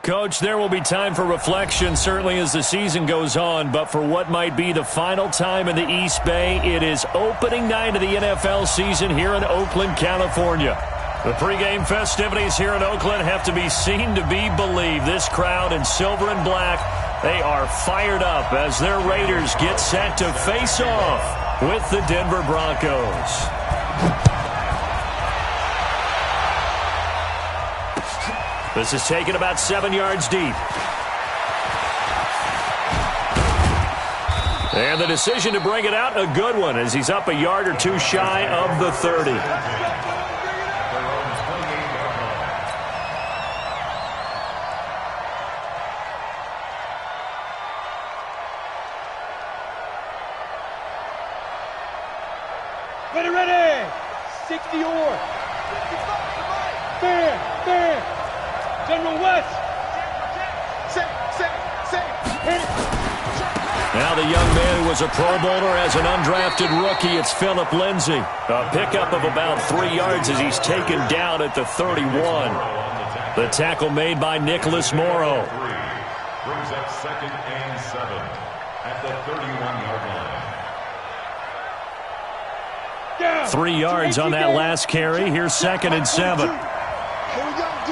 Coach, there will be time for reflection, certainly as the season goes on, but for what might be the final time in the East Bay, it is opening night of the NFL season here in Oakland, California. The pregame festivities here in Oakland have to be seen to be believed. This crowd in silver and black, they are fired up as their Raiders get set to face off with the Denver Broncos. This is taken about 7 yards deep. And the decision to bring it out, a good one, as he's up a yard or two shy of the 30. Ready, 60 or. Fair. General West. Now the young man who was a Pro Bowler as an undrafted rookie, it's Phillip Lindsay. A pickup of about 3 yards as he's taken down at the 31. The tackle made by Nicholas Morrow. Brings up 2nd and 7 at the 31-yard line. 3 yards on that last carry. Here's 2nd and 7. Here we go, D.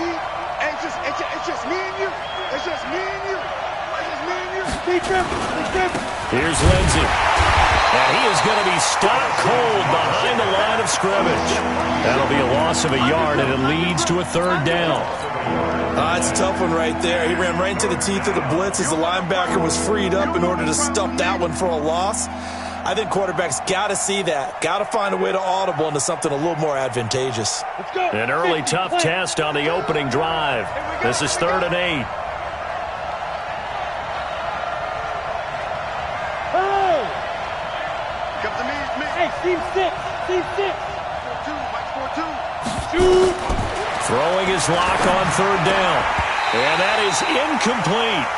It's just me and you. It's just me and you. It's just me and you. Big trip. Here's Lindsay. And he is going to be stopped cold behind the line of scrimmage. That'll be a loss of a yard, and it leads to a 3rd down. It's a tough one right there. He ran right into the teeth of the blitz as the linebacker was freed up in order to stuff that one for a loss. I think quarterbacks got to see that. Got to find a way to audible into something a little more advantageous. An early tough test on the opening drive. This is 3rd and 8. Come to me. Hey, Steve 6. 4-2. Shoot. Throwing his lock on 3rd down. And that is incomplete.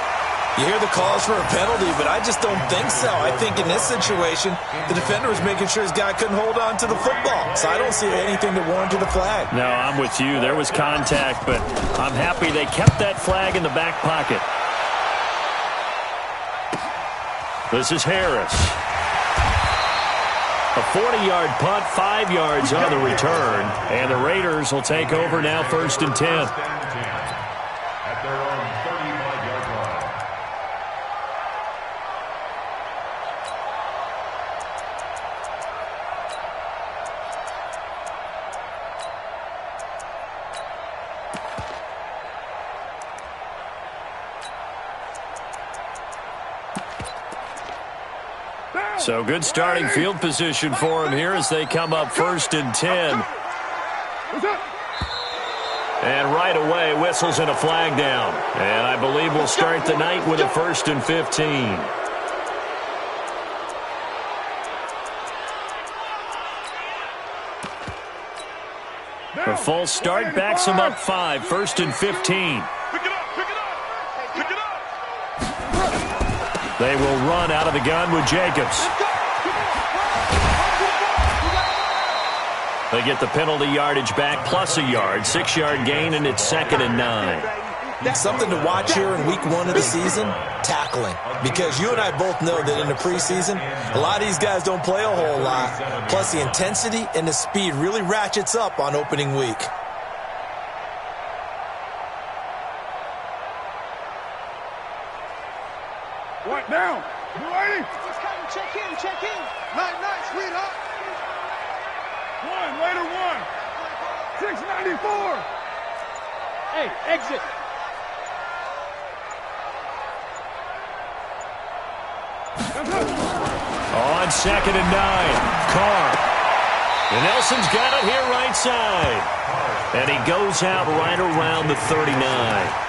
You hear the calls for a penalty, but I just don't think so. I think in this situation, the defender was making sure his guy couldn't hold on to the football. So I don't see anything to warrant the flag. No, I'm with you. There was contact, but I'm happy they kept that flag in the back pocket. This is Harris. A 40-yard punt, 5 yards on the return. And the Raiders will take over now 1st and 10. At their own 35-yard line. So good starting field position for him here as they come up 1st and 10. And right away, whistles and a flag down. And I believe we'll start the night with a 1st and 15. A false start backs him up 5, 1st and 15. They will run out of the gun with Jacobs. They get the penalty yardage back plus a yard, 6-yard gain, and it's 2nd and 9. Something to watch here in week 1 of the season, tackling. Because you and I both know that in the preseason, a lot of these guys don't play a whole lot. Plus the intensity and the speed really ratchets up on opening week. What now? You ready? Check in. Night, sweetheart. 1, later 1. 694. Hey, exit. On 2nd and 9, Carr. And Nelson's got it here right side. And he goes out right around the 39.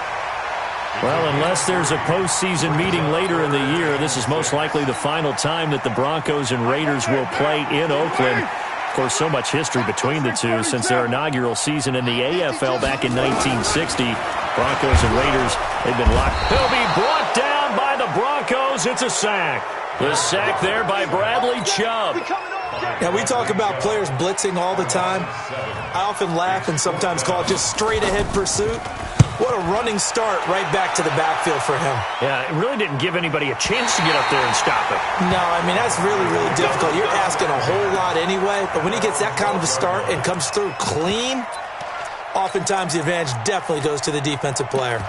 Well, unless there's a postseason meeting later in the year, this is most likely the final time that the Broncos and Raiders will play in Oakland. Of course, so much history between the two since their inaugural season in the AFL back in 1960. Broncos and Raiders, they've been locked. He'll be brought down by the Broncos. It's a sack. The sack there by Bradley Chubb. Now, we talk about players blitzing all the time. I often laugh and sometimes call it just straight-ahead pursuit. What a running start right back to the backfield for him. Yeah, it really didn't give anybody a chance to get up there and stop it. No, I mean, that's really, really difficult. You're asking a whole lot anyway, but when he gets that kind of a start and comes through clean, oftentimes the advantage definitely goes to the defensive player.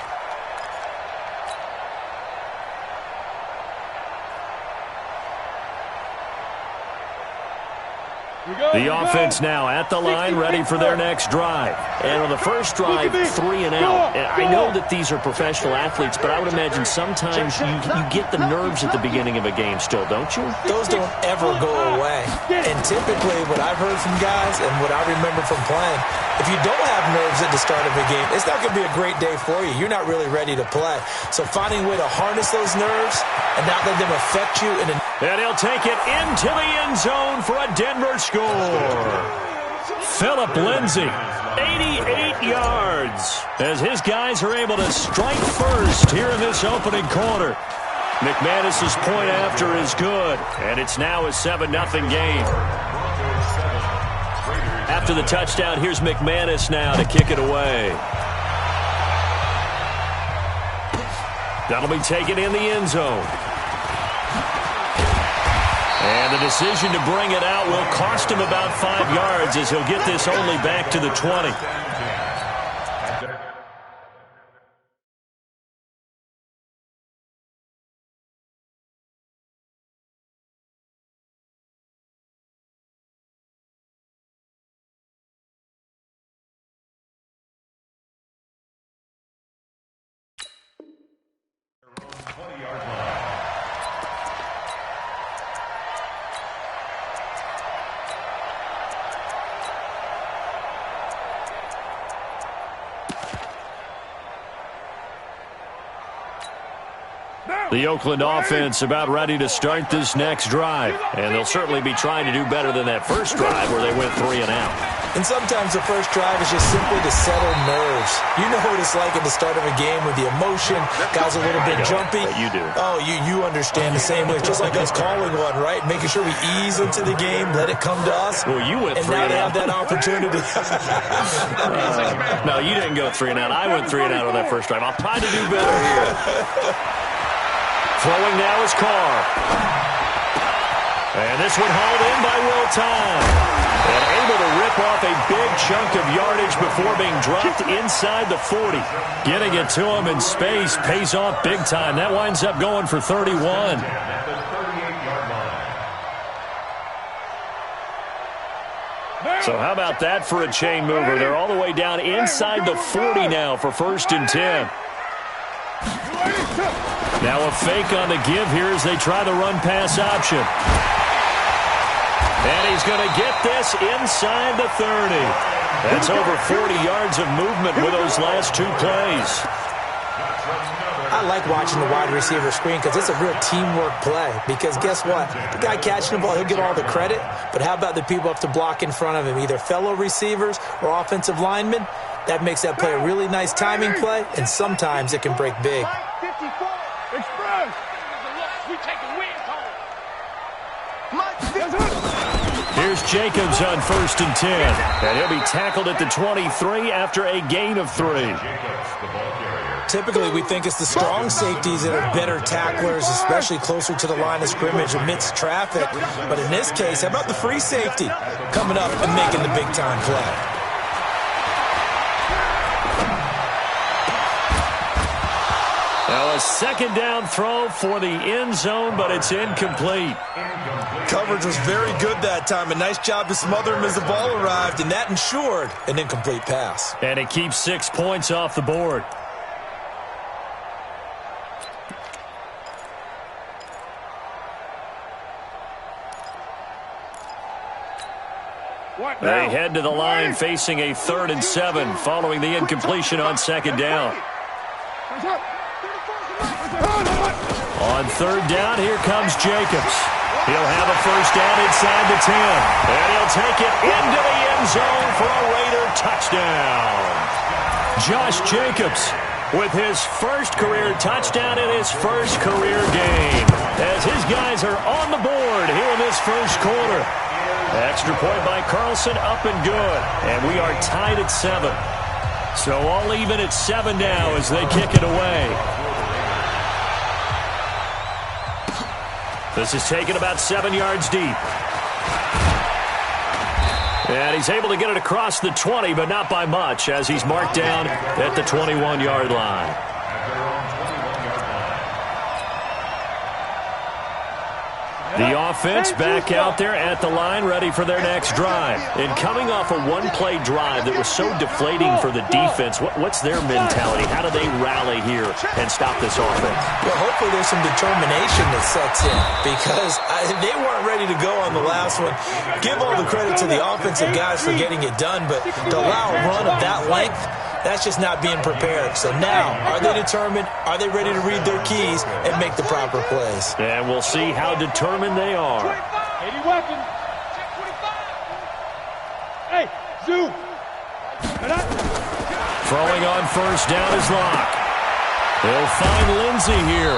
The offense now at the line, ready for their next drive. And on the first drive, 3 and out. I know that these are professional athletes, but I would imagine sometimes you get the nerves at the beginning of a game still, don't you? Those don't ever go away. And typically what I've heard from guys and what I remember from playing, if you don't have nerves at the start of a game, it's not going to be a great day for you. You're not really ready to play. So finding a way to harness those nerves and not let them affect you. And he'll take it into the end zone for a Denver score. Phillip Lindsay, 88 yards, as his guys are able to strike first here in this opening quarter. McManus's point after is good, and it's now a 7-0 game. After the touchdown, here's McManus now to kick it away. That'll be taken in the end zone. And the decision to bring it out will cost him about 5 yards as he'll get this only back to the 20. The Oakland offense about ready to start this next drive. And they'll certainly be trying to do better than that first drive where they went 3 and out. And sometimes the first drive is just simply to settle nerves. You know what it's like at the start of a game with the emotion. Guys a little bit jumpy. You do. Oh, you understand the same way. Just like us calling one, right? Making sure we ease into the game, let it come to us. Well, you went 3 and out. And now they have that opportunity. No, you didn't go 3 and out. I went 3 and out on that first drive. I'll try to do better here. Throwing now is Carr. And this one hauled in by Will Time. And able to rip off a big chunk of yardage before being dropped inside the 40. Getting it to him in space pays off big time. That winds up going for 31. So how about that for a chain mover? They're all the way down inside the 40 now for 1st and 10. Now a fake on the give here as they try the run-pass option. And he's going to get this inside the 30. That's over 40 yards of movement with those last 2 plays. I like watching the wide receiver screen because it's a real teamwork play. Because guess what? The guy catching the ball, he'll get all the credit. But how about the people up to block in front of him, either fellow receivers or offensive linemen? That makes that play a really nice timing play, and sometimes it can break big. Here's Jacobs on 1st and 10. And he'll be tackled at the 23 after a gain of 3. Typically, we think it's the strong safeties that are better tacklers, especially closer to the line of scrimmage amidst traffic. But in this case, how about the free safety coming up and making the big-time play? Now a 2nd down throw for the end zone, but it's incomplete. Coverage was very good that time. A nice job to smother him as the ball arrived, and that ensured an incomplete pass. And it keeps 6 points off the board. They head to the line facing a 3rd and 7 following the incompletion on 2nd down. On 3rd down, here comes Jacobs. He'll have a 1st down inside the 10. And he'll take it into the end zone for a Raider touchdown. Josh Jacobs with his 1st career touchdown in his 1st career game. As his guys are on the board here in this 1st quarter. Extra point by Carlson, up and good. And we are tied at 7. So all even at 7 now as they kick it away. This is taken about 7 yards deep. And he's able to get it across the 20, but not by much, as he's marked down at the 21-yard line. The offense back out there at the line, ready for their next drive. And coming off a one-play drive that was so deflating for the defense, what's their mentality? How do they rally here and stop this offense? Well, hopefully there's some determination that sets in, because they weren't ready to go on the last one. Give all the credit to the offensive guys for getting it done, but to allow a run of that length, that's just not being prepared. So now, are they determined? Are they ready to read their keys and make the proper plays? And we'll see how determined they are. 80 weapons. Hey, zoom. Throwing on first down is Locke. They'll find Lindsey here.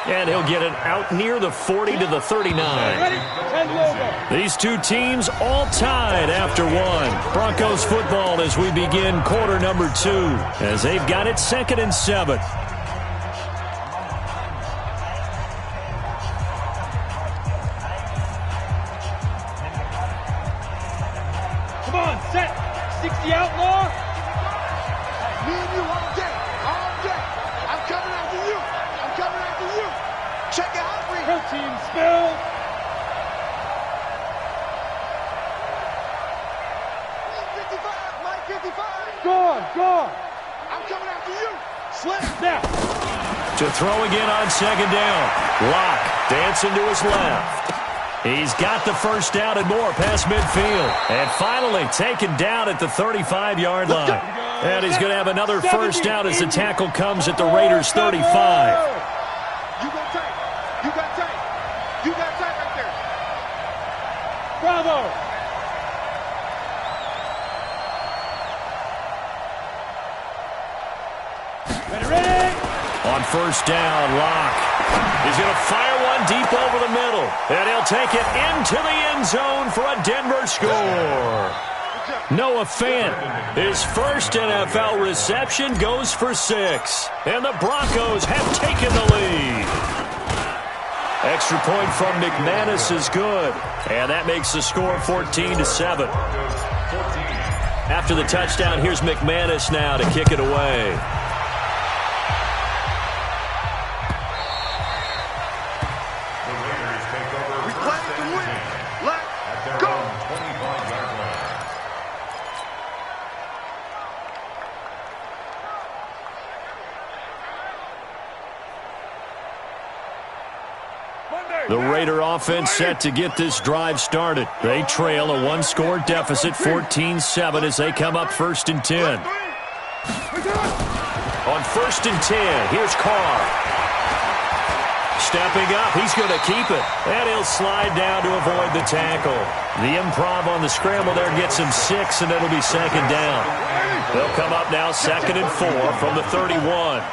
And he'll get it out near the 40 to the 39. These two teams all tied after one. Broncos football as we begin quarter number 2, as they've got it 2nd and 7. Come on, set. 60 outlaw. Me and you all day. All day. I'm coming after you. I'm coming after you. Check it out, Bree. Protein spill. Mike 55. Gone. I'm coming after you. Slip. Now. To throw again on 2nd down. Locke dancing to his left. He's got the first down and more past midfield. And finally taken down at the 35-yard line. And he's going to have another first down as the tackle comes at the Raiders' 35. You go tight. You got tight. You got tight right there. Bravo. Ready. On first down, Locke. He's going to fire one deep over the middle. And he'll take it into the end zone for a Denver score. Noah Fant, his first NFL reception, goes for 6. And the Broncos have taken the lead. Extra point from McManus is good. And that makes the score 14-7. After the touchdown, here's McManus now to kick it away. The Raider offense set to get this drive started. They trail a one-score deficit, 14-7, as they come up 1st and 10. On 1st and 10, here's Carr. Stepping up, he's going to keep it. And he'll slide down to avoid the tackle. The improv on the scramble there gets him 6, and it'll be 2nd down. They'll come up now 2nd and 4 from the 31.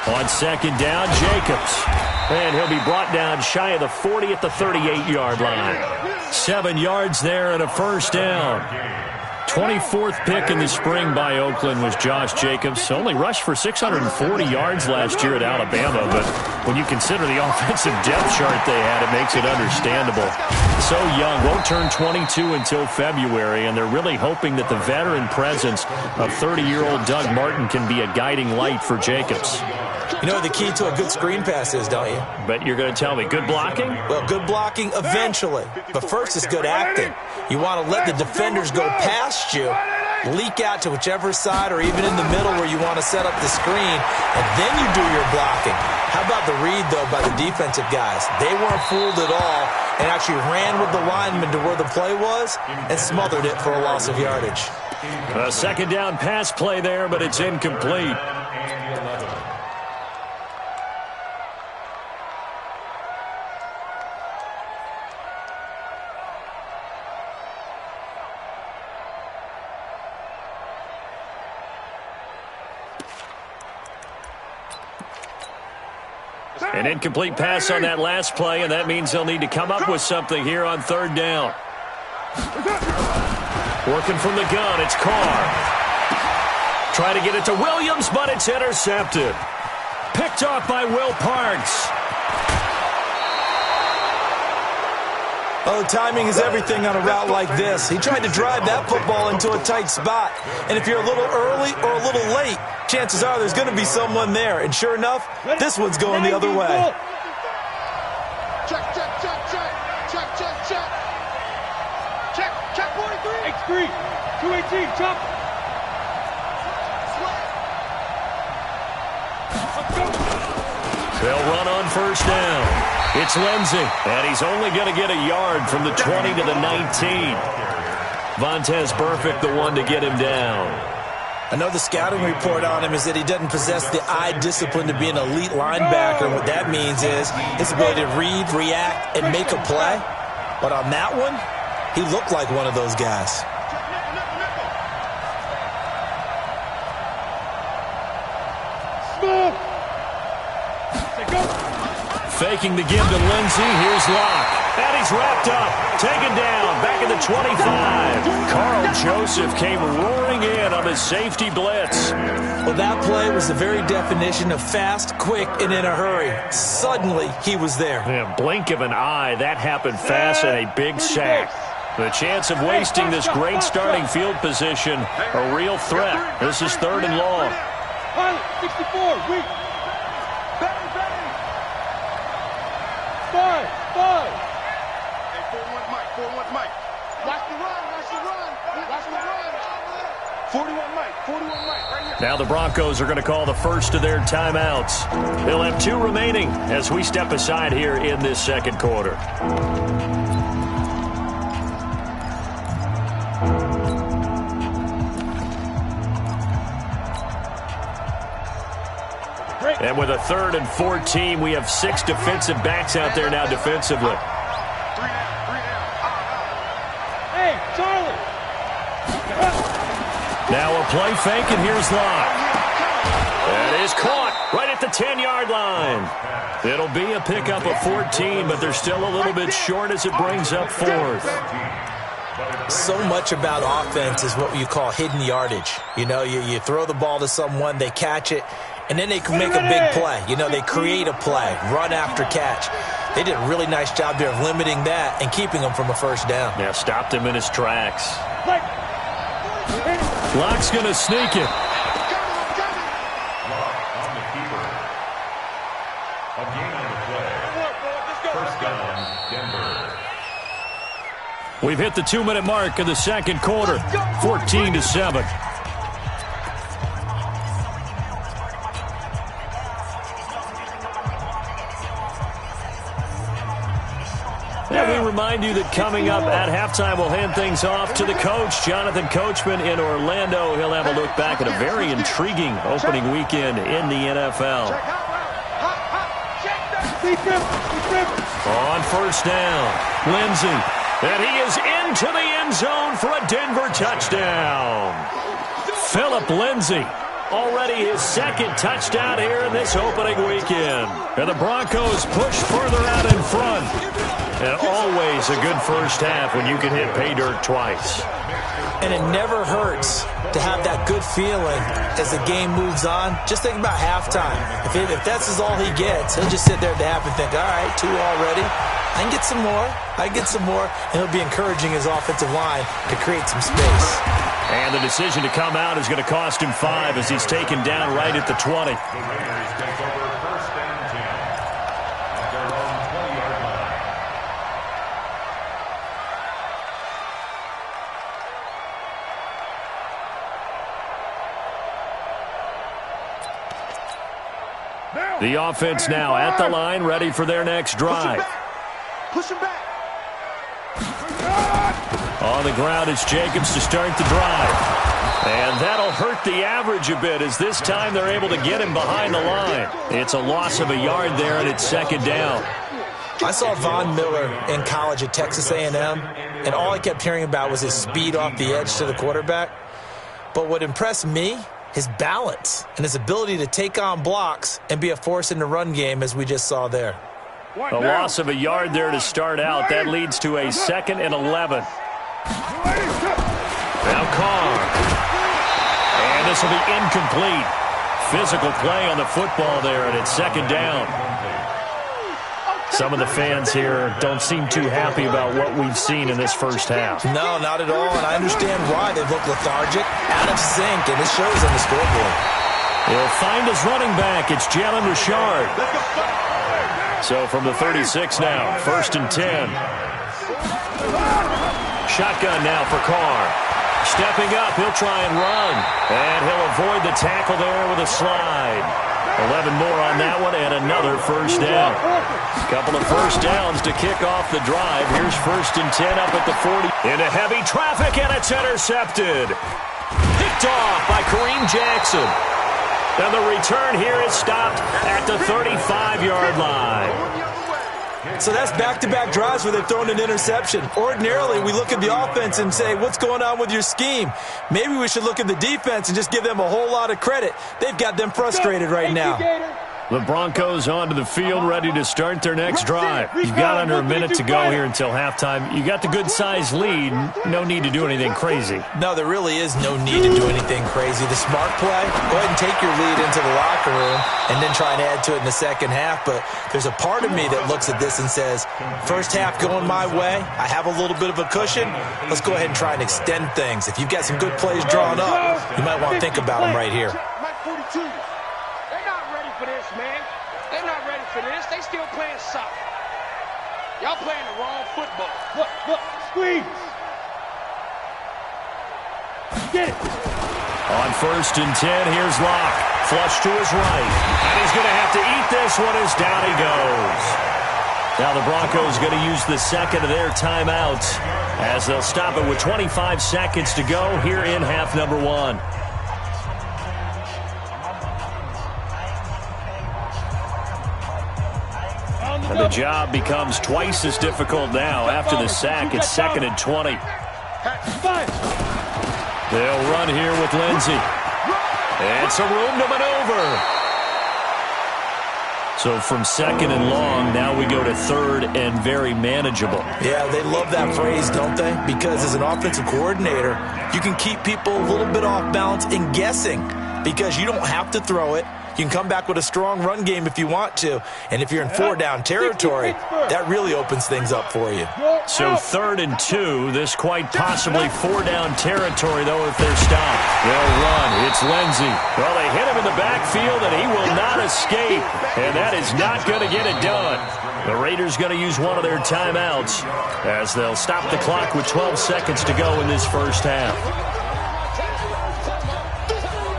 On 2nd down, Jacobs. And he'll be brought down shy of the 40 at the 38-yard line. 7 yards there and a first down. 24th pick in the spring by Oakland was Josh Jacobs. Only rushed for 640 yards last year at Alabama, but when you consider the offensive depth chart they had, it makes it understandable. So young, won't turn 22 until February, and they're really hoping that the veteran presence of 30-year-old Doug Martin can be a guiding light for Jacobs. You know what the key to a good screen pass is, don't you? But you're going to tell me, good blocking? Well, good blocking eventually. But first is good acting. You want to let the defenders go past you, leak out to whichever side or even in the middle where you want to set up the screen, and then you do your blocking. How about the read, though, by the defensive guys? They weren't fooled at all and actually ran with the lineman to where the play was and smothered it for a loss of yardage. A 2nd down pass play there, but it's incomplete. An incomplete pass on that last play, and that means they'll need to come up with something here on third down. Working from the gun, it's Carr. Try to get it to Williams, but it's intercepted. Picked off by Will Parks. Oh, timing is everything on a route like this. He tried to drive that football into a tight spot. And if you're a little early or a little late, chances are there's going to be someone there. And sure enough, this one's going the other way. Check, check, check, check. Check, check, check. Check, check 43. X3, 218, chop. They'll run on first down. It's Lindsey, and he's only going to get a yard from the 20 to the 19. Vontaze Burfict, the one to get him down. I know the scouting report on him is that he doesn't possess the eye discipline to be an elite linebacker. And what that means is his ability to read, react, and make a play. But on that one, he looked like one of those guys. Faking the give to Lindsey. Here's Locke. And he's wrapped up. Taken down. Back at the 25. Carl Joseph came roaring in on his safety blitz. Well, that play was the very definition of fast, quick, and in a hurry. Suddenly, he was there. Yeah, blink of an eye. That happened fast and a big sack. The chance of wasting this great starting field position, a real threat. This is third and long. Pilot, 64, weak. 5. Hey, 4-1 Mike, 4-1 Mike. Watch the run, watch the run. Watch the run. 41 Mike, 41 Mike, right here. Now the Broncos are going to call the first of their timeouts. They'll have 2 remaining as we step aside here in this second quarter. And with a 3rd and 14, we have 6 defensive backs out there now defensively. Hey, Charlie. Now a play fake, and here's Locke. That is caught right at the 10-yard line. It'll be a pickup of 14, but they're still a little bit short as it brings up 4th. So much about offense is what you call hidden yardage. You know, you throw the ball to someone, they catch it, and then they can make a big play. You know, they create a play, run after catch. They did a really nice job there of limiting that and keeping him from a first down. Yeah, stopped him in his tracks. Locke's going to sneak it. We've hit the 2-minute mark of the second quarter, 14-7. And we remind you that coming up at halftime, we'll hand things off to the coach, Jonathan Coachman in Orlando. He'll have a look back at a very intriguing opening weekend in the NFL. On first down, Lindsey. And he is into the end zone for a Denver touchdown. Philip Lindsey, already his 2nd touchdown here in this opening weekend. And the Broncos push further out in front. And always a good first half when you can hit pay dirt twice. And it never hurts to have that good feeling as the game moves on. Just think about halftime. If that's all he gets, he'll just sit there at the half and think, all right, 2 already. I can get some more. I can get some more. And he'll be encouraging his offensive line to create some space. And the decision to come out is going to cost him 5 as he's taken down right at the 20. The offense now at the line, ready for their next drive. Push him back. On the ground, it's Jacobs to start the drive. And that'll hurt the average a bit as this time they're able to get him behind the line. It's a loss of a yard there, and it's 2nd down. I saw Von Miller in college at Texas A&M, and all I kept hearing about was his speed off the edge to the quarterback. But what impressed me his balance and his ability to take on blocks and be a force in the run game, as we just saw there. A loss of a yard there to start out. That leads to a 2nd and 11. Now Carr. And this will be incomplete. Physical play on the football there, and it's 2nd down. Some of the fans here don't seem too happy about what we've seen in this first half. No, not at all, and I understand why. They look lethargic, out of sync, and it shows on the scoreboard. He'll find his running back. It's Jalen Richard. So from the 36 now, 1st and 10. Shotgun now for Carr. Stepping up, he'll try and run. And he'll avoid the tackle there with a slide. 11 more on that one and another 1st down. Couple of 1st downs to kick off the drive. Here's 1st and 10 up at the 40. Into heavy traffic, and it's intercepted. Picked off by Kareem Jackson. And the return here is stopped at the 35-yard line. So that's back-to-back drives where they've thrown an interception. Ordinarily, we look at the offense and say, what's going on with your scheme? Maybe we should look at the defense and just give them a whole lot of credit. They've got them frustrated right now. The Broncos onto the field, ready to start their next drive. You've got under a minute to go here until halftime. You got the good-sized lead. No need to do anything crazy. No, there really is no need to do anything crazy. The smart play, go ahead and take your lead into the locker room and then try and add to it in the second half. But there's a part of me that looks at this and says, first half going my way, I have a little bit of a cushion. Let's go ahead and try and extend things. If you've got some good plays drawn up, you might want to think about them right here. They still playing soccer. Y'all playing the wrong football. Look, squeeze. Get it. On 1st and 10, here's Locke. Flush to his right. And he's going to have to eat this one as down he goes. Now the Broncos going to use the 2nd of their timeouts as they'll stop it with 25 seconds to go here in half number 1. And the job becomes twice as difficult now. After the sack, it's 2nd and 20. They'll run here with Lindsey. And some room to maneuver. So from 2nd and long, now we go to 3rd and very manageable. Yeah, they love that phrase, don't they? Because as an offensive coordinator, you can keep people a little bit off balance and guessing because you don't have to throw it. You can come back with a strong run game if you want to. And if you're in 4-down territory, that really opens things up for you. So 3rd and 2, this quite possibly 4-down territory, though, if they're stopped. They'll run. It's Lindsey. Well, they hit him in the backfield, and he will not escape. And that is not going to get it done. The Raiders going to use one of their timeouts as they'll stop the clock with 12 seconds to go in this first half.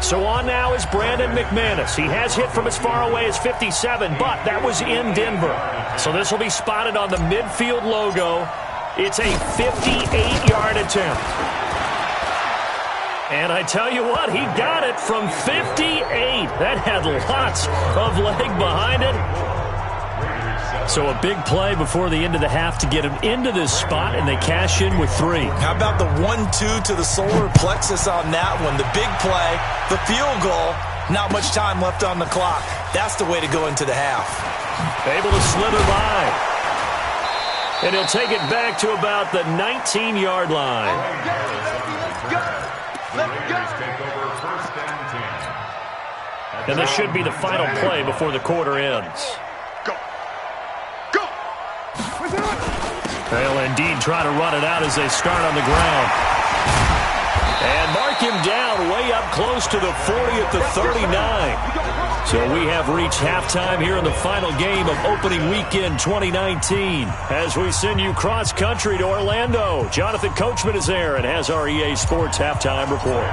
So on now is Brandon McManus. He has hit from as far away as 57, but that was in Denver. So this will be spotted on the midfield logo. It's a 58-yard attempt. And I tell you what, he got it from 58. That had lots of leg behind it. So a big play before the end of the half to get him into this spot, and they cash in with 3. How about the 1-2 to the solar plexus on that one? The big play, the field goal, not much time left on the clock. That's the way to go into the half. Able to slither by. And he'll take it back to about the 19-yard line. And this should be the final play before the quarter ends. They'll indeed try to run it out as they start on the ground. And mark him down way up close to the 40 at the 39. So we have reached halftime here in the final game of opening weekend 2019. As we send you cross-country to Orlando, Jonathan Coachman is there and has our EA Sports halftime report.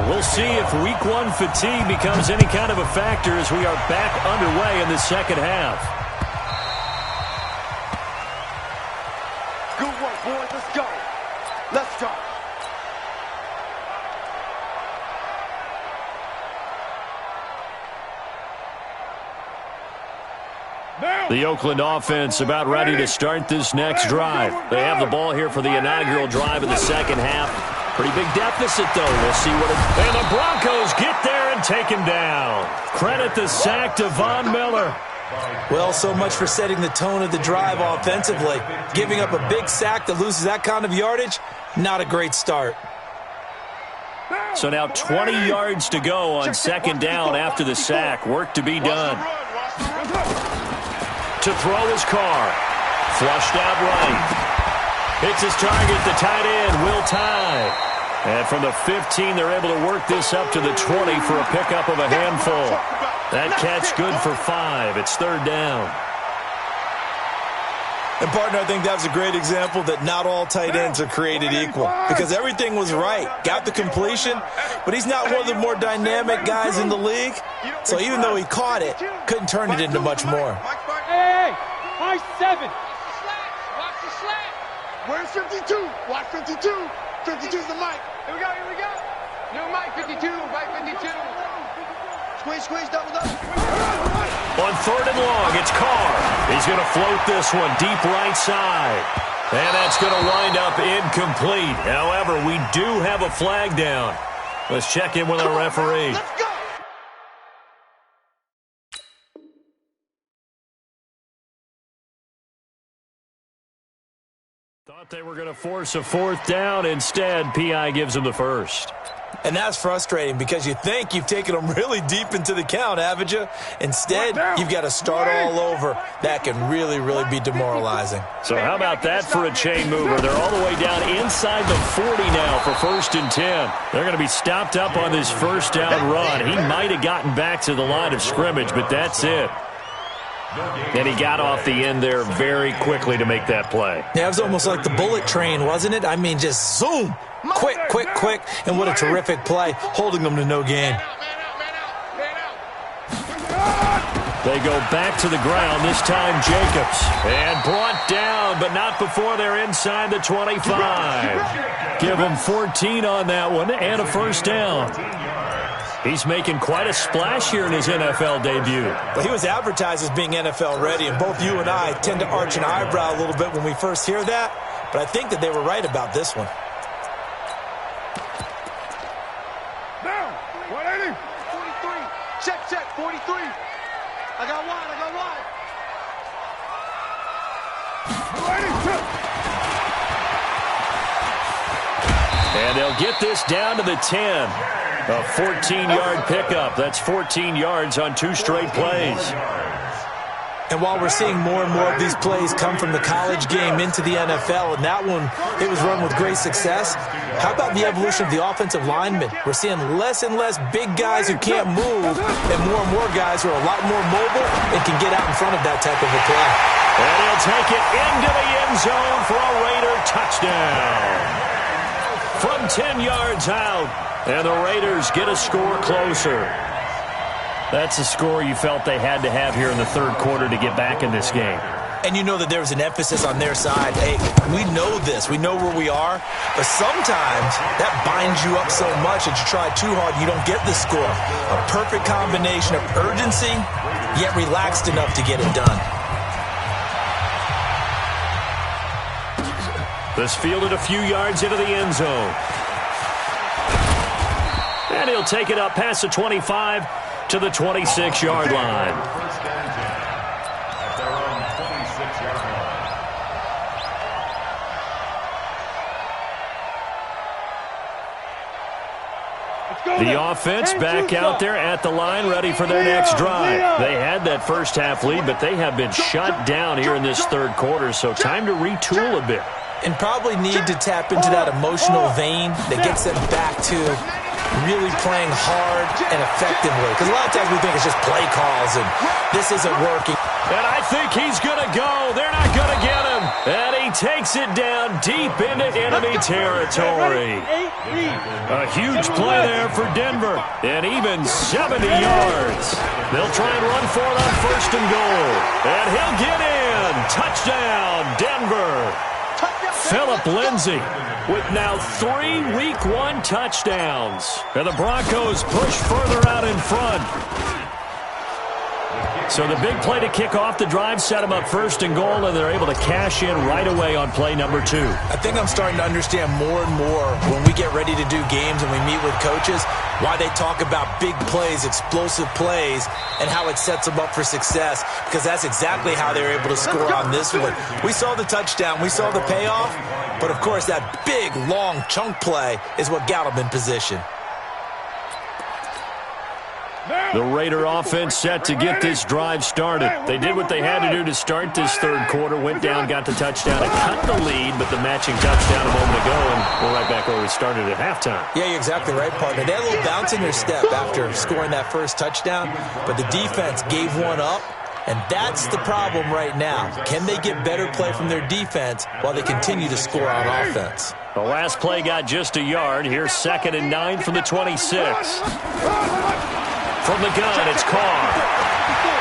We'll see if week 1 fatigue becomes any kind of a factor as we are back underway in the second half. Good work, boys. Let's go. Let's go. The Oakland offense about ready to start this next drive. They have the ball here for the inaugural drive of the second half. Pretty big deficit, though. We'll see what it... And the Broncos get there and take him down. Credit the sack to Von Miller. Well, so much for setting the tone of the drive offensively. Giving up a big sack that loses that kind of yardage, not a great start. So now 20 yards to go on second down after the sack. Work to be done. To throw his Carr. Flushed out right. Hits his target, the tight end, Will Tye. And from the 15, they're able to work this up to the 20 for a pickup of a handful. That catch good for 5. It's third down. And, partner, I think that's a great example that not all tight ends are created equal, because everything was right. Got the completion, but he's not one of the more dynamic guys in the league. So even though he caught it, couldn't turn it into much more. Hey, high 7. Where's 52? Watch 52. 52's the mic. Here we go. New mic 52, mic 52. Squeeze, double. On third and long, it's Carr. He's going to float this one deep right side. And that's going to wind up incomplete. However, we do have a flag down. Let's check in with our referee. Let's go. Thought they were going to force a fourth down. Instead, P.I. gives them the first. And that's frustrating because you think you've taken them really deep into the count, haven't you? Instead, you've got to start all over. That can really, really be demoralizing. So how about that for a chain mover? They're all the way down inside the 40 now for 1st and 10. They're going to be stopped up on this first down run. He might have gotten back to the line of scrimmage, but that's it. And he got off the end there very quickly to make that play. Yeah, it was almost like the bullet train, wasn't it? I mean, just zoom. Quick. And what a terrific play, holding them to no gain. They go back to the ground, this time Jacobs. And brought down, but not before they're inside the 25. Give him 14 on that one and a first down. He's making quite a splash here in his NFL debut. Well, he was advertised as being NFL ready, and both you and I tend to arch an eyebrow a little bit when we first hear that, but I think that they were right about this one. Down. 180. 43. Check. 43. I got wide. 182. And they'll get this down to the 10. A 14-yard pickup. That's 14 yards on 2 straight plays. And while we're seeing more and more of these plays come from the college game into the NFL, and that one, it was run with great success, how about the evolution of the offensive linemen? We're seeing less and less big guys who can't move and more guys who are a lot more mobile and can get out in front of that type of a play. And he'll take it into the end zone for a Raider touchdown. From 10 yards out, and the Raiders get a score closer. That's a score you felt they had to have here in the third quarter to get back in this game. And you know that there was an emphasis on their side. Hey, we know this. We know where we are. But sometimes that binds you up so much that you try too hard, you don't get the score. A perfect combination of urgency, yet relaxed enough to get it done. This fielded a few yards into the end zone. And he'll take it up past the 25 to the 26-yard line. First and 10 at their own 26-yard line. The offense back out there at the line, ready for their next drive. They had that first half lead, but they have been shut down here in this third quarter, so time to retool a bit. And probably need to tap into that emotional vein that gets them back to really playing hard and effectively. Because a lot of times we think it's just play calls and this isn't working. And I think he's going to go. They're not going to get him. And he takes it down deep into enemy territory. A huge play there for Denver. And even 70 yards. They'll try and run for it on 1st and goal. And he'll get in. Touchdown, Denver. Phillip Lindsay with now 3 Week 1 touchdowns. And the Broncos push further out in front. So the big play to kick off the drive set them up first and goal, and they're able to cash in right away on play number 2. I think I'm starting to understand more and more when we get ready to do games and we meet with coaches why they talk about big plays, explosive plays, and how it sets them up for success, because that's exactly how they were able to score on this one. We saw the touchdown. We saw the payoff. But, of course, that big, long chunk play is what got them in position. The Raider offense set to get this drive started. They did what they had to do to start this third quarter, went down, got the touchdown, and cut the lead, but the matching touchdown a moment ago, and we're right back where we started at halftime. Yeah, you're exactly right, partner. They had a little bounce in their step after scoring that first touchdown, but the defense gave one up, and that's the problem right now. Can they get better play from their defense while they continue to score on offense? The last play got just a yard. Here's 2nd and 9 from the 26. From the gun, it's Carr.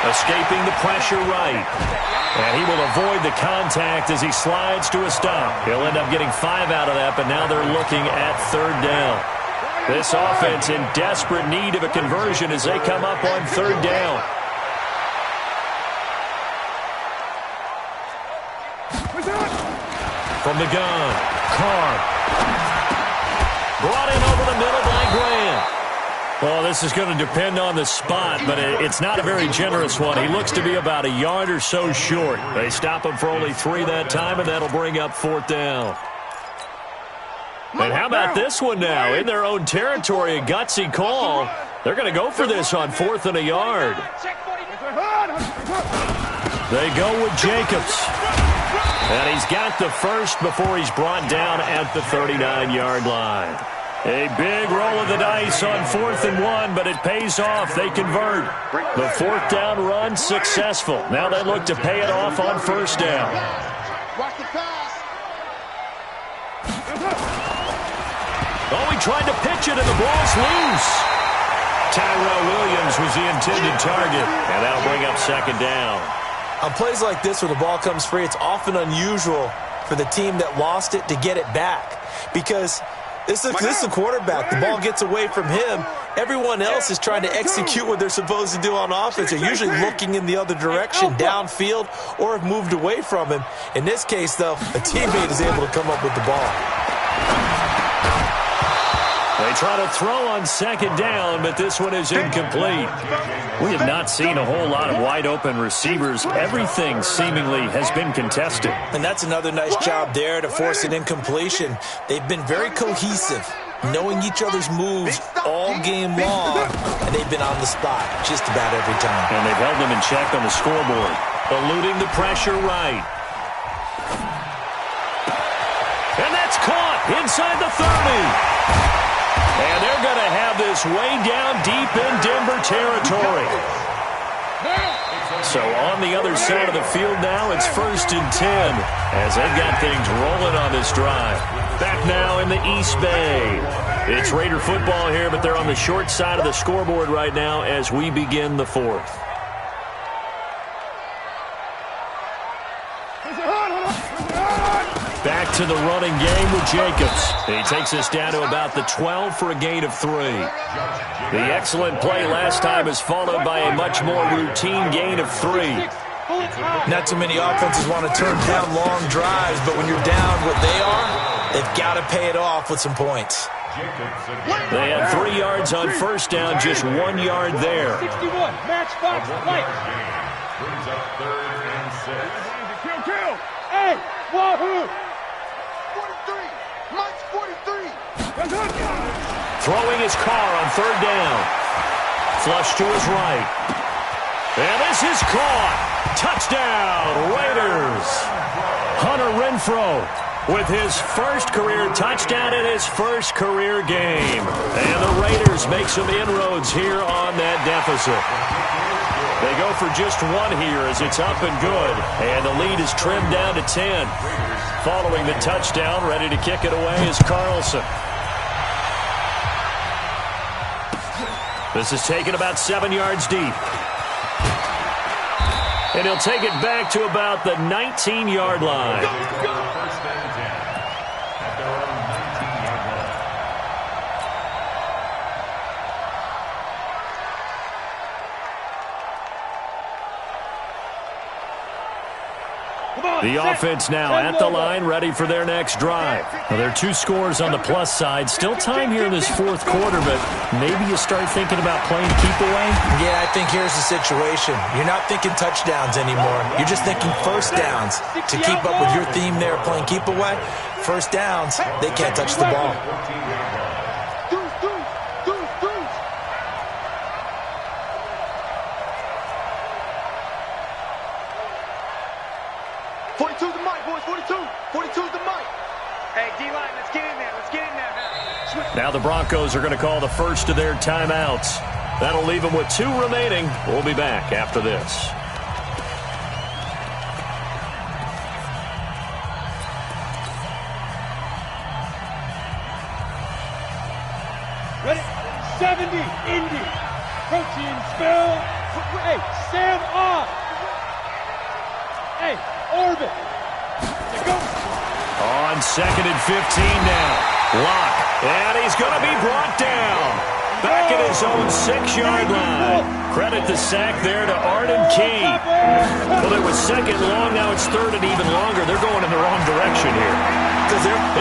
Escaping the pressure right. And he will avoid the contact as he slides to a stop. He'll end up getting 5 out of that, but now they're looking at 3rd down. This offense in desperate need of a conversion as they come up on 3rd down. From the gun, Carr. Brought in over the middle by Graham. Well, this is going to depend on the spot, but it's not a very generous one. He looks to be about a yard or so short. They stop him for only 3 that time, and that'll bring up 4th down. And how about this one now? In their own territory, a gutsy call. They're going to go for this on 4th and a yard. They go with Jacobs. And he's got the first before he's brought down at the 39-yard line. A big roll of the dice on 4th and 1, but it pays off. They convert. The 4th down run successful. Now they look to pay it off on 1st down. Watch the pass. Oh, he tried to pitch it, and the ball's loose. Tyrell Williams was the intended target, and that'll bring up 2nd down. On plays like this where the ball comes free, it's often unusual for the team that lost it to get it back, because this is the quarterback. The ball gets away from him. Everyone else is trying to execute what they're supposed to do on offense. They're usually looking in the other direction, downfield, or have moved away from him. In this case, though, a teammate is able to come up with the ball. They try to throw on 2nd down, but this one is incomplete. We have not seen a whole lot of wide-open receivers. Everything seemingly has been contested. And that's another nice job there to force an incompletion. They've been very cohesive, knowing each other's moves all game long, and they've been on the spot just about every time. And they've held them in check on the scoreboard, eluding the pressure right. And that's caught inside the 30. And they're going to have this way down deep in Denver territory. So on the other side of the field now, it's 1st and 10 as they've got things rolling on this drive. Back now in the East Bay. It's Raider football here, but they're on the short side of the scoreboard right now as we begin the 4th. Back to the running game with Jacobs. He takes us down to about the 12 for a gain of 3. The excellent play last time is followed by a much more routine gain of 3. Not too many offenses want to turn down long drives, but when you're down what they are, they've got to pay it off with some points. They had 3 yards on 1st down, just 1 yard there. 61, match box, fight. Brings up 3rd and 6. Kill. Hey, wahoo! 43. Mike's 43. Throwing his Carr on 3rd down. Flush to his right. And this is caught. Touchdown, Raiders. Hunter Renfrow with his first career touchdown in his first career game. And the Raiders make some inroads here on that deficit. They go for just 1 here as it's up and good. And the lead is trimmed down to 10. Following the touchdown, ready to kick it away is Carlson. This is taken about 7 yards deep. And he'll take it back to about the 19-yard line. First and 10 at their own 19-yard line. The offense now at the line, ready for their next drive. Now, there are 2 scores on the plus side. Still time here in this fourth quarter, but maybe you start thinking about playing keep away? Yeah, I think here's the situation. You're not thinking touchdowns anymore. You're just thinking first downs. To keep up with your theme there, playing keep away, first downs, they can't touch the ball. 42's the mic, boys. 42's the mic. Hey, D-line, let's get in there. Let's get in there. Now the Broncos are going to call the first of their timeouts. That'll leave them with 2 remaining. We'll be back after this. Ready? 70, Indy. Protein spill. Hey, stand off. Hey, orbit. Go. On 2nd and 15 now. Lock. And he's going to be brought down. Back at his own 6-yard line. Credit the sack there to Arden Key. Well, it was 2nd long. Now it's 3rd and even longer. They're going in the wrong direction here.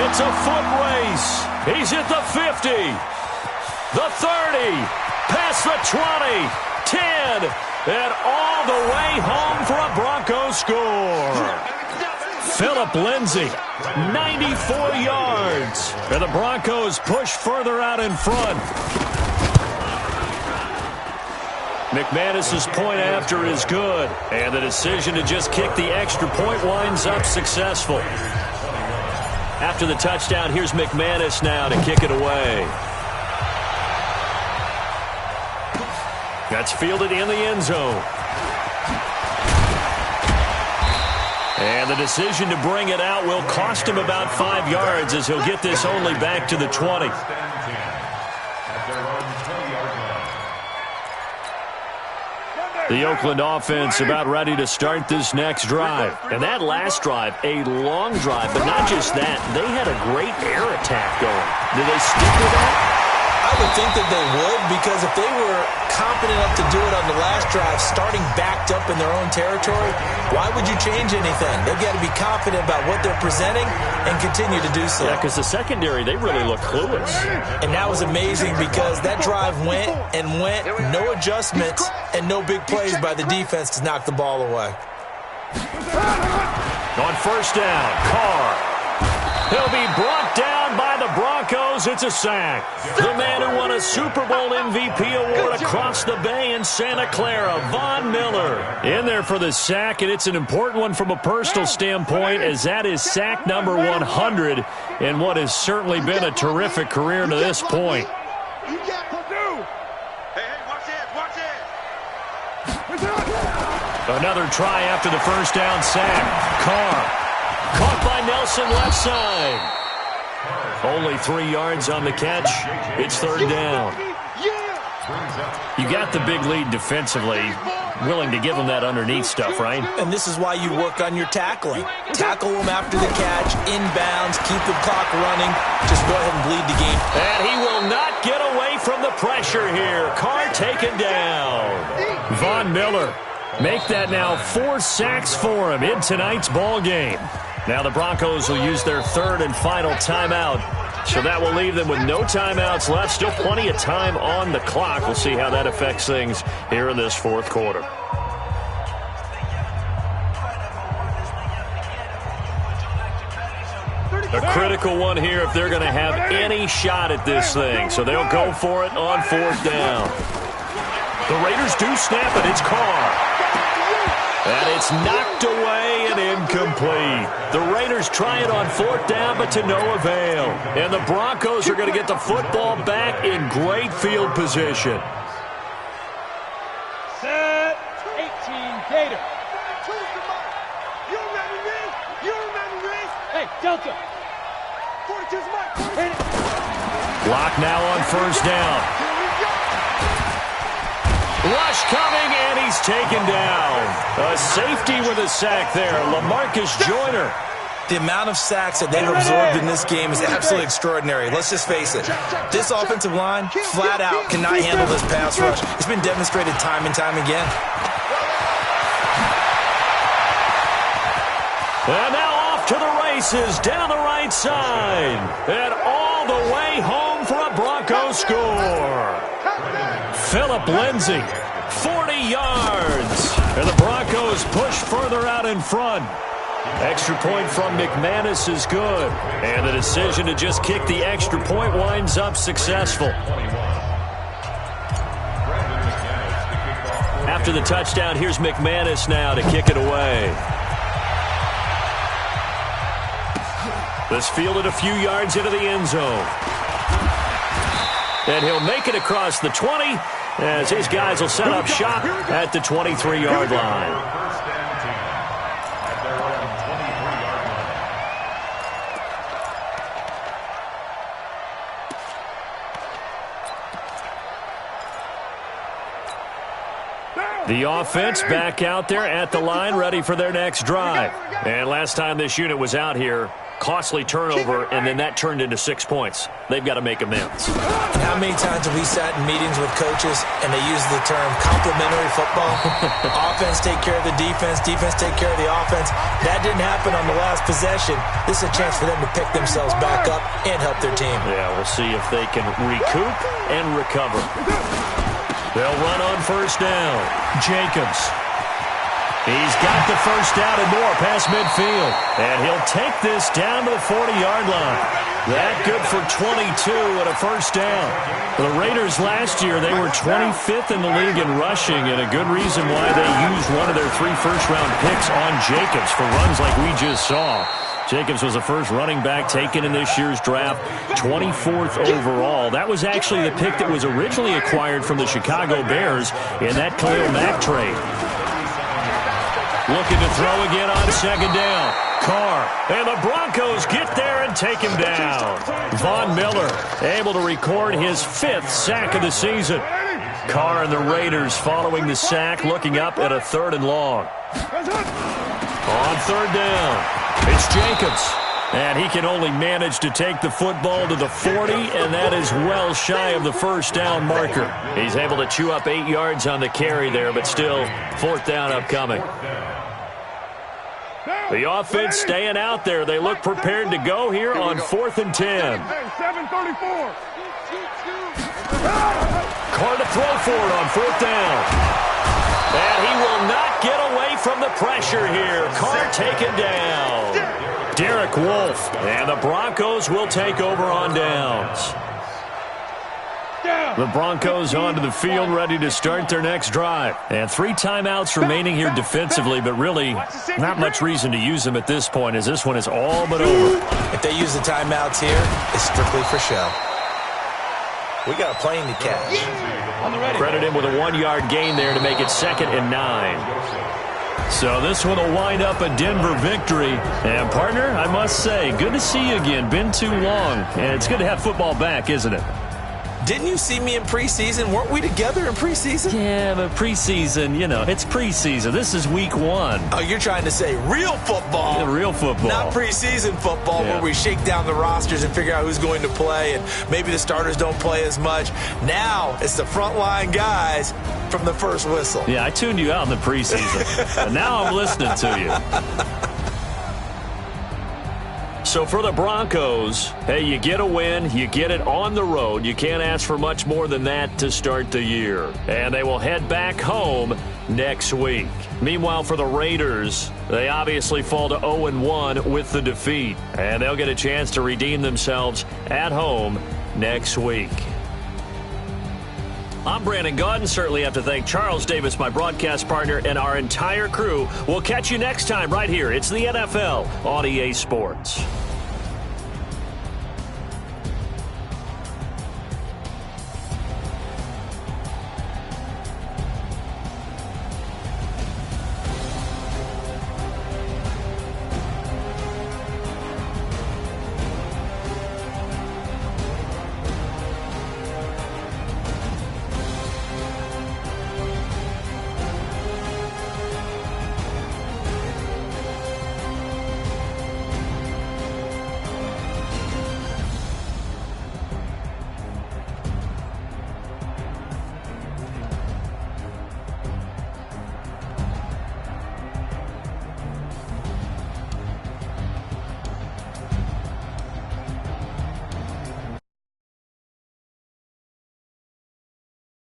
It's a foot race. He's at the 50. The 30. Past the 20. 10. And all the way home for a Broncos score. Phillip Lindsay, 94 yards. And the Broncos push further out in front. McManus's point after is good. And the decision to just kick the extra point winds up successful. After the touchdown, here's McManus now to kick it away. That's fielded in the end zone. And the decision to bring it out will cost him about 5 yards as he'll get this only back to the 20. The Oakland offense about ready to start this next drive. And that last drive, a long drive, but not just that. They had a great air attack going. Do they stick with that? I would think that they would, because if they were competent enough to do it on the last drive, starting backed up in their own territory, why would you change anything? They've got to be confident about what they're presenting and continue to do so. Yeah, because the secondary, they really look clueless. And that was amazing because that drive went and went, no adjustments, and no big plays by the defense to knock the ball away. On first down, Carr. He'll be brought down by the Broncos. It's a sack. The man who won a Super Bowl MVP award across the bay in Santa Clara, Von Miller, in there for the sack, and it's an important one from a personal standpoint, as that is sack number 100 in what has certainly been a terrific career to this point. Another try after the first down sack. Carr. Caught by Nelson left side. Only 3 yards on the catch. It's 3rd down. You got the big lead defensively. Willing to give them that underneath stuff, right? And this is why you work on your tackling. Tackle them after the catch, inbounds, keep the clock running. Just go ahead and bleed the game. And he will not get away from the pressure here. Carr taken down. Von Miller. Make that now 4 sacks for him in tonight's ball game. Now the Broncos will use their 3rd and final timeout. So that will leave them with no timeouts left. Still plenty of time on the clock. We'll see how that affects things here in this 4th quarter. A critical one here if they're going to have any shot at this thing. So they'll go for it on 4th down. The Raiders do snap it. It's Carr. And it's knocked away and incomplete. The Raiders try it on 4th down, but to no avail. And the Broncos are going to get the football back in great field position. Set. 18, Gator. You remember me? You remember me? Hey, Delta. 42's Mike. Block now on first down. Rush coming, and he's taken down. A safety with a sack there, LaMarcus Joyner. The amount of sacks that they've absorbed in this game is absolutely extraordinary. Let's just face it. This offensive line, flat out, cannot handle this pass rush. It's been demonstrated time and time again. And now off to the races down the right side. And all the way home for a Broncos score. Philip Lindsay, 40 yards. And the Broncos push further out in front. Extra point from McManus is good. And the decision to just kick the extra point winds up successful. After the touchdown, here's McManus now to kick it away. This fielded a few yards into the end zone. And he'll make it across the 20 as his guys will set up shop at the 23-yard line. The offense back out there at the line, ready for their next drive. And last time this unit was out here, costly turnover, and then that turned into 6 points. They've got to make amends. How many times have we sat in meetings with coaches and they use the term complementary football? Offense take care of the defense, defense take care of the offense. That didn't happen on the last possession. This is a chance for them to pick themselves back up and help their team. Yeah, we'll see if they can recoup and recover. They'll run on first down. Jacobs. He's got the first down and more past midfield. And he'll take this down to the 40-yard line. That good for 22 and a first down. For the Raiders last year, they were 25th in the league in rushing, and a good reason why they used one of their 3 first-round picks on Jacobs for runs like we just saw. Jacobs was the first running back taken in this year's draft, 24th overall. That was actually the pick that was originally acquired from the Chicago Bears in that Khalil Mack trade. Looking to throw again on second down. Carr, and the Broncos get there and take him down. Von Miller able to record his 5th sack of the season. Carr and the Raiders following the sack, looking up at a 3rd and long. On third down. It's Jacobs, and he can only manage to take the football to the 40, and that is well shy of the first down marker. He's able to chew up 8 yards on the carry there, but still 4th down upcoming. The offense staying out there. They look prepared to go here on 4th and 10. Carr to throw for it on 4th down. And he will not get away from the pressure here. Carr taken down. Derek Wolfe. And the Broncos will take over on downs. The Broncos onto the field, ready to start their next drive. And 3 timeouts remaining here defensively, but really not much reason to use them at this point, as this one is all but over. If they use the timeouts here, it's strictly for show. We got a plane to catch. Credit him with a 1-yard gain there to make it 2nd and 9. So this one will wind up a Denver victory. And, partner, I must say, good to see you again. Been too long. And it's good to have football back, isn't it? Didn't you see me in preseason? Weren't we together in preseason? Yeah, but preseason, you know, it's preseason. This is week 1. Oh, you're trying to say real football. Yeah, real football. Not preseason football where we shake down the rosters and figure out who's going to play, and maybe the starters don't play as much. Now it's the frontline guys from the first whistle. Yeah, I tuned you out in the preseason. And now I'm listening to you. So for the Broncos, hey, you get a win, you get it on the road. You can't ask for much more than that to start the year. And they will head back home next week. Meanwhile, for the Raiders, they obviously fall to 0-1 with the defeat. And they'll get a chance to redeem themselves at home next week. I'm Brandon Gaudin. Certainly have to thank Charles Davis, my broadcast partner, and our entire crew. We'll catch you next time right here. It's the NFL on EA Sports.